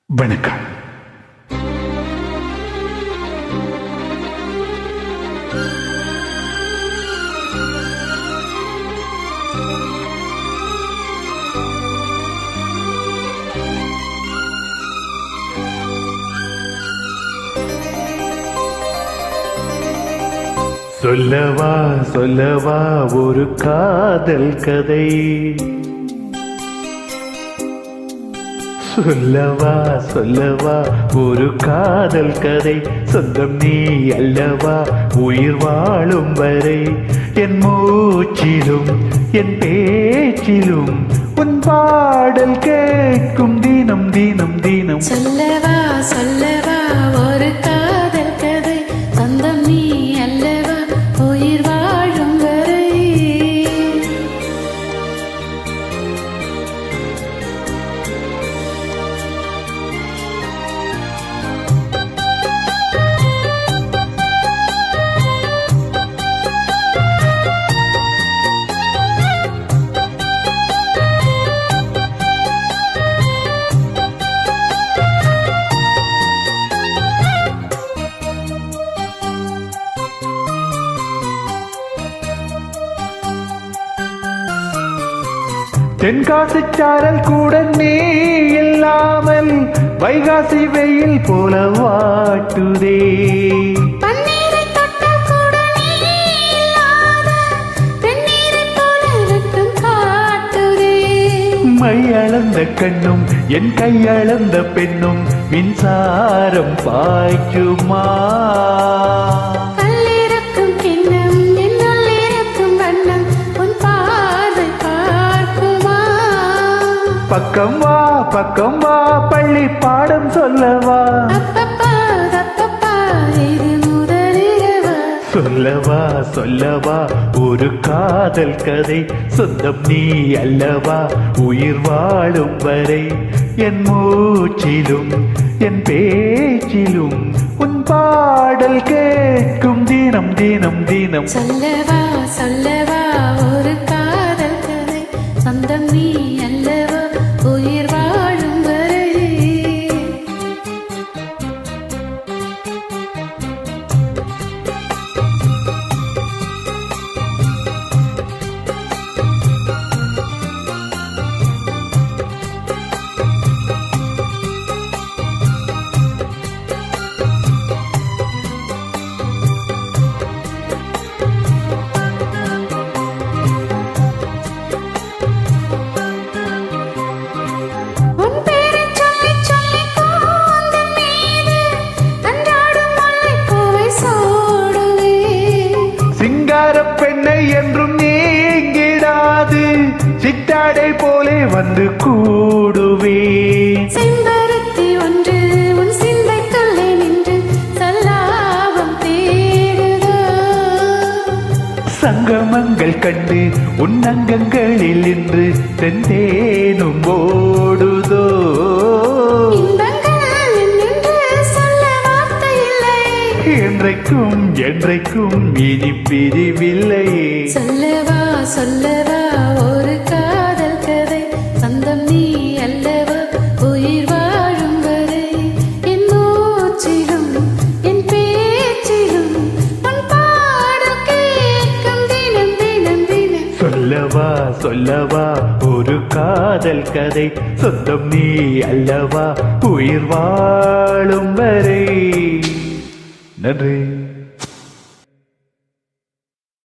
வணக்கம். சொல்லவா சொல்லவா ஒரு காதல் கதை, சொல்லவா சொல்லவா ஒரு காதல் கதை, சொந்தம் நீ அல்லவா உயிர் வாழும் வரை, என் மூச்சிலும் என் பேச்சிலும் உன் பாடல் கேட்கும் தினம் தினம் தினம். சொல்லவா சொல்லவா ஒரு காதல் கதை, சொந்தம் நீ அல்லவா உயிர் வாழும் வரை. தென்காசி சாரல் கூட நீ இல்லாமல் வைகாசி வெயில் போல வாட்டுதே. மையளந்த கண்ணும் என் கையளந்த பெண்ணும் மின்சாரம் பாய்ச்சுமா. பக்கம் வா பள்ளி பாடம் சொல்லவா, சொல்லவா சொல்லவா ஒரு காதல் கதை, சொந்தம் நீ அல்லவா உயிர் வாழும் வரை, என் மூச்சிலும் என் பேச்சிலும் உன் பாடல் கேட்கும் தினம் தினம் தினம். சொல்லவா சொல்லவா ஒரு காதல் கதை, சொந்தம் நீ அல்லவா உயிர் வாழும் வரை. பெண்ணை என்றும் நீங்கிடாது, சிட்டாடை போலே வந்து கூடுவே. செம்பருத்தி ஒன்று உன் சிந்தைக்குள்ளே நின்று சல்லாபம் தேடுதோ, சங்கமங்கள் கண்டு உன் அங்கங்களில் இன்று தெந்தேனும் ஓடுதோ. என்றைக்கும் என்றைக்கும் இனி பிரிவில்லை. சொல்லவா சொல்லவா ஒரு காதல் கதை, சொந்தம் நீ அல்லவா உயிர் வாழும் வரை, என் மூச்சிலும் என் பேச்சிலும் உன் பாடல் கேட்கும் தினம் தினம் தினம். சொல்லவா சொல்லவா ஒரு காதல் கதை, சொந்தம் நீ அல்லவா உயிர் வாழும் வரை. நன்றி.